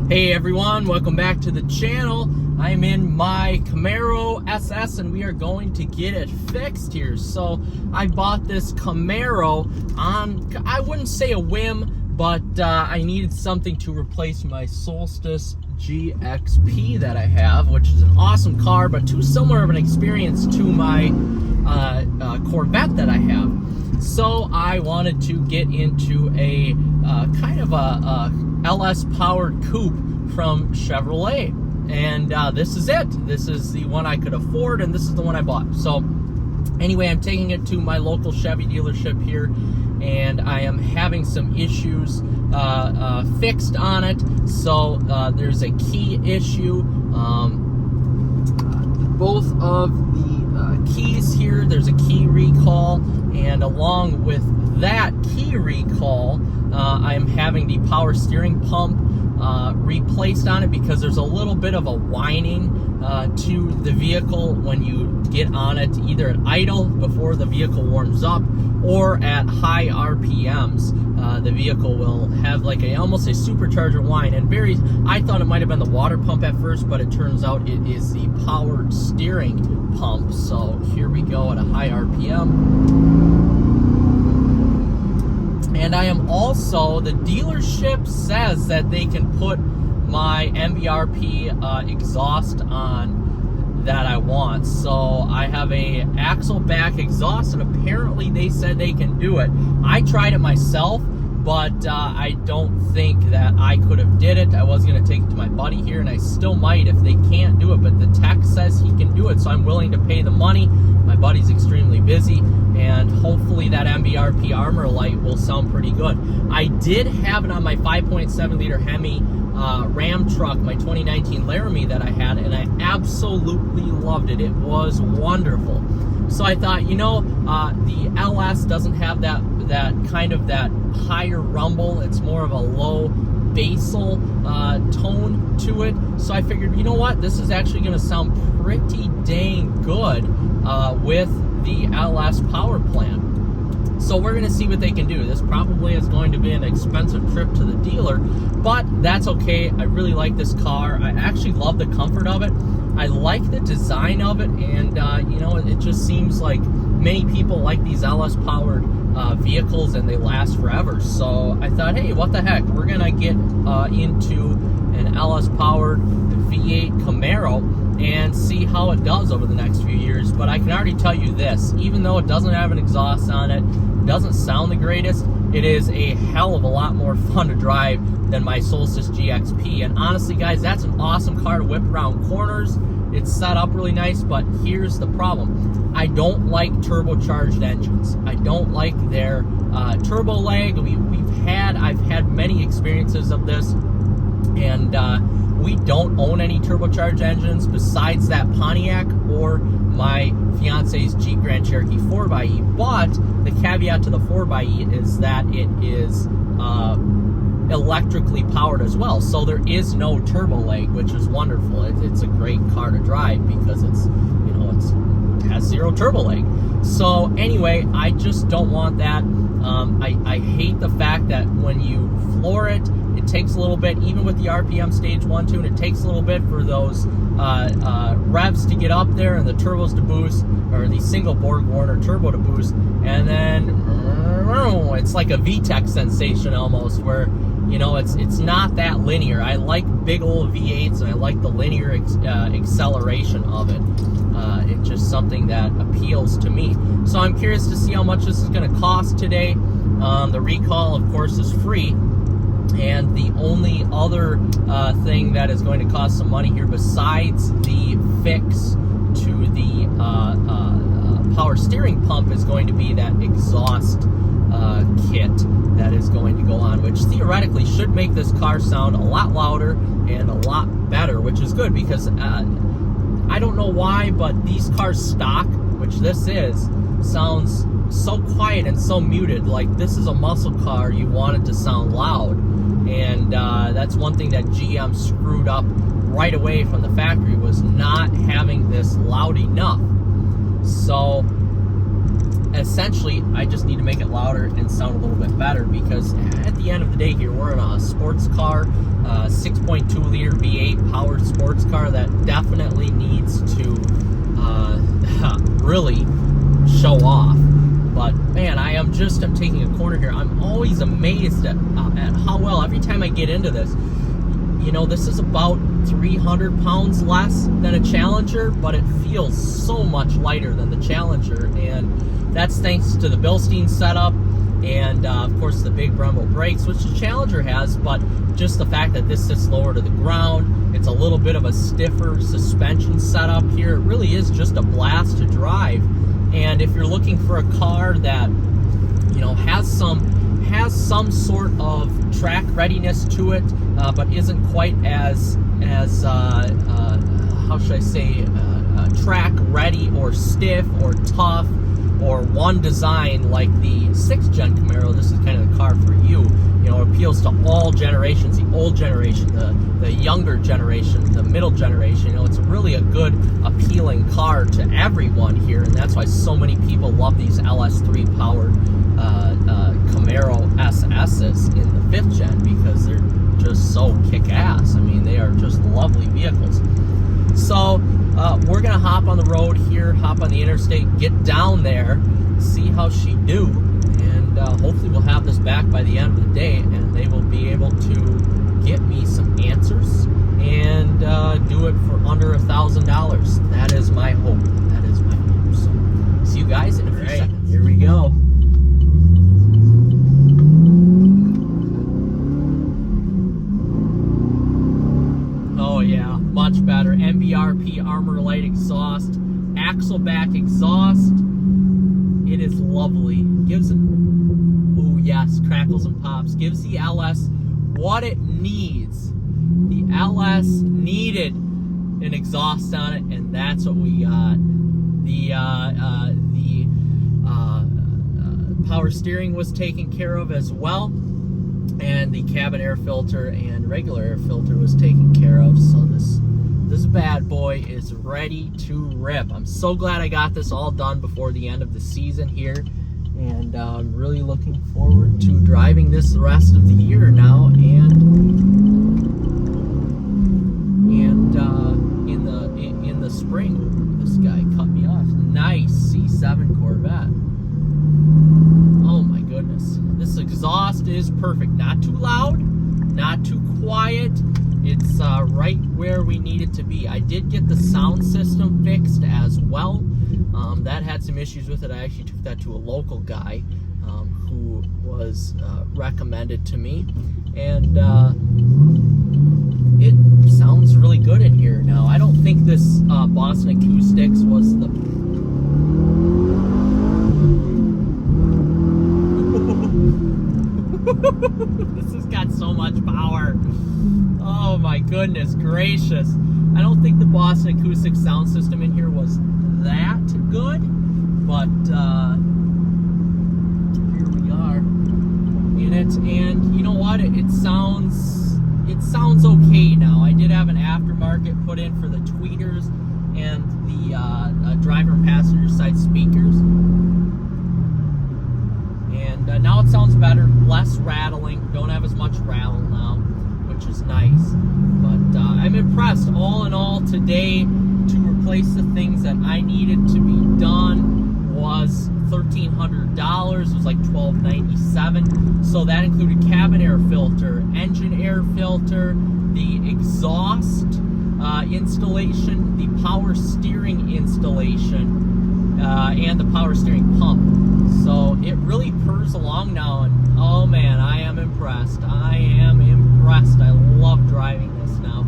Hey everyone, welcome back to the channel. I'm in my Camaro SS and we are going to get it fixed here. So I bought this Camaro on, I wouldn't say a whim, but I needed something to replace my Solstice GXP that I have, which is an awesome car, but too similar of an experience to my Corvette that I have. So I wanted to get into a kind of a LS powered coupe from Chevrolet, and this is it. This is the one I could afford, and this is the one I bought. So anyway, I'm taking it to my local Chevy dealership here, and I am having some issues fixed on it. So there's a key issue. Both of the keys here, there's a key recall, and along with that key recall, I am having the power steering pump replaced on it because there's a little bit of a whining to the vehicle when you get on it, either at idle before the vehicle warms up or at high RPMs. The vehicle will have like almost a supercharger whine, and I thought it might have been the water pump at first, but it turns out it is the powered steering pump. So here we go at a high RPM. And I am also, the dealership says that they can put my MBRP exhaust on that I want. So I have a axle back exhaust, and apparently they said they can do it. I tried it myself, but I don't think that I could have did it. I was going to take it to my buddy here, and I still might if they can't do it, but the tech says he can do it, so I'm willing to pay the money. My buddy's extremely busy, and hopefully that MBRP Armor Light will sound pretty good. I did have it on my 5.7 liter Hemi Ram truck, my 2019 Laramie that I had, and I absolutely loved it. It was wonderful. So I thought, you know, the LS doesn't have that kind of that higher rumble. It's more of a low basal tone to it. So I figured, you know what, this is actually going to sound pretty dang good with the LS power plant. So we're going to see what they can do. This probably is going to be an expensive trip to the dealer, but that's okay. I really like this car. I actually love the comfort of it. I like the design of it, and you know, it just seems like many people like these LS powered vehicles, and they last forever. So I thought, hey, what the heck, we're gonna get into an LS powered V8 Camaro and see how it does over the next few years. But I can already tell you this, even though it doesn't have an exhaust on it, doesn't sound the greatest, it is a hell of a lot more fun to drive than my Solstice GXP. And honestly, guys, that's an awesome car to whip around corners. It's set up really nice, but here's the problem. I don't like turbocharged engines. I don't like their turbo lag. I've had many experiences of this, and we don't own any turbocharged engines besides that Pontiac or my fiance's Jeep Grand Cherokee 4xe. But the caveat to the 4xe is that it is electrically powered as well, so there is no turbo lag, which is wonderful. It's a great car to drive because it's, you know, it has zero turbo lag. So anyway, I just don't want that. I hate the fact that when you floor it, it takes a little bit, even with the RPM stage 1 tune, it takes a little bit for those revs to get up there and the turbos to boost, or the single Borg Warner turbo to boost, and then it's like a VTEC sensation almost, where, you know, it's not that linear. I like big old V8s, and I like the linear acceleration of it. It's just something that appeals to me. So I'm curious to see how much this is going to cost today. The recall, of course, is free. And the only other thing that is going to cost some money here, besides the fix to the power steering pump, is going to be that exhaust kit that is going to go on, which theoretically should make this car sound a lot louder and a lot better, which is good, because I don't know why, but these cars stock, which this is, sounds so quiet and so muted. Like, this is a muscle car, you want it to sound loud. And that's one thing that GM screwed up right away from the factory, was not having this loud enough. So essentially, I just need to make it louder and sound a little bit better, because at the end of the day here, we're in a sports car, 6.2 powered sports car that definitely needs to really show off. But man, I'm taking a corner here. I'm always amazed at how well, every time I get into this, you know, this is about 300 pounds less than a Challenger, but it feels so much lighter than the Challenger, and that's thanks to the Bilstein setup and of course the big Brembo brakes, which the Challenger has, but just the fact that this sits lower to the ground, it's a little bit of a stiffer suspension setup here. It really is just a blast to drive. And if you're looking for a car that, you know, has some sort of track readiness to it, but isn't quite as how should I say, track ready or stiff or tough or one design like the 6th gen Camaro, this is kind of the car for you. You know, it appeals to all generations, the old generation, the younger generation, the middle generation. You know, it's really a good, appealing car to everyone here, and that's why so many people love these LS3 powered Camaro SS's in the 5th gen, because they're just so kick-ass. I mean, they are just lovely vehicles. So we're gonna hop on the road here, hop on the interstate, get down there, see how she do, and hopefully we'll have this back by the end of the day, and they will be able to get me some answers and do it for under $1,000. That is my hope. That is my hope. So see you guys in a few seconds. Here we go. Oh yeah, much better. MBRP Armor Light exhaust, axle back exhaust. It is lovely. Gives it, oh yes, crackles and pops. Gives the LS what it needs. The LS needed an exhaust on it, and that's what we got. The power steering was taken care of as well, and the cabin air filter and regular air filter was taken care of. So this bad boy is ready to rip. I'm so glad I got this all done before the end of the season here, and I'm really looking forward to driving this the rest of the year now, and in the spring. This guy cut me off. Nice C7 Corvette. Oh my goodness. This exhaust is perfect. Not too loud, not too quiet. It's right where we need it to be. I did get the sound system fixed as well. That had some issues with it. I actually took that to a local guy who was recommended to me, and it sounds really good in here. Now, I don't think this Boston Acoustics was the... This has got so much power. Oh my goodness gracious. I don't think the Boston Acoustics sound system in here was that good, but here we are in it, and you know what? It sounds okay now. I did have an aftermarket put in for the tweeters and the driver and passenger side speakers, and now it sounds better, less rattling, don't have as much rattle now, which is nice. But I'm impressed. All in all, today, to replace the things that I needed to be done was $1,300. It was like $1,297. So that included cabin air filter, engine air filter, the exhaust installation, the power steering installation, and the power steering pump. So it really purrs along now, and oh man, I am impressed. I am impressed. I love driving this now.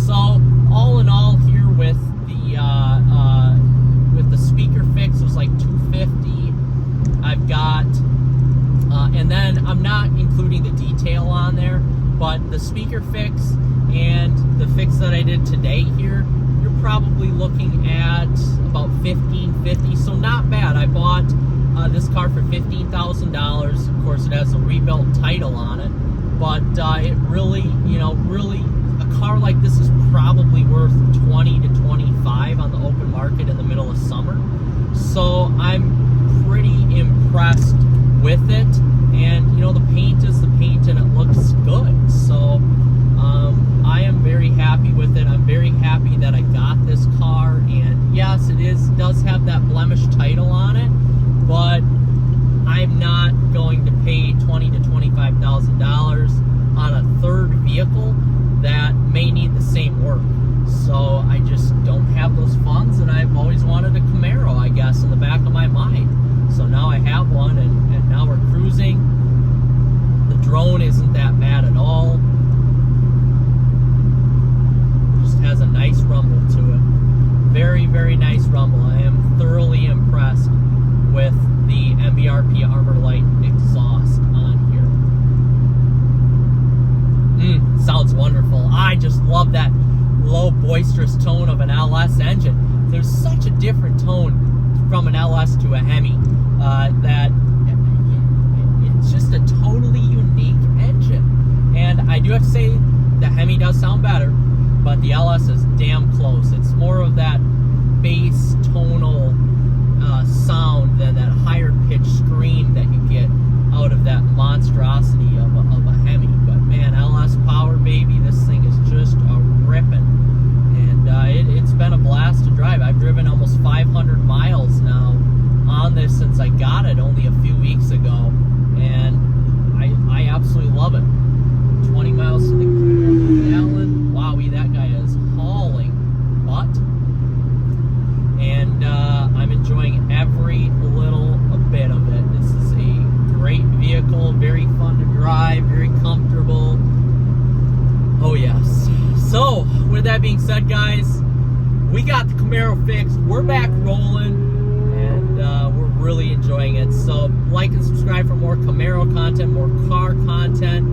So all in all, here with the speaker fix, it was like $250. I've got, and then I'm not including the detail on there, but the speaker fix and the fix that I did today here, you're probably looking at about $1,550. So not bad. I bought this car for $15,000. Of course, it has a rebuilt title on it, but it really, really, a car like this is probably worth $20 to $25 on the open market in the middle of summer. So I'm pretty impressed with it, and the paint is the paint, and it looks good. So I am very happy with it. love that low, boisterous tone of an LS engine. There's such a different tone from an LS to a Hemi that it's just a totally unique engine. And I do have to say, the Hemi does sound better, but the LS is damn close. It's more of that bass tonal sound than that higher pitched scream that you get out of that monstrosity of a Hemi. But man, LS power, baby, this thing is just a ripping. And it's been a blast to drive. I've driven almost 500 miles now on this since I got it only a few weeks ago, and I absolutely love it. 20 miles to the gallon. Wowie, that guy is hauling butt. And I'm enjoying every little bit of it. This is a great vehicle, very fun to drive, very comfortable. Oh yes. So, with that being said, guys, we got the Camaro fixed. We're back rolling, and we're really enjoying it. So, like and subscribe for more Camaro content, more car content.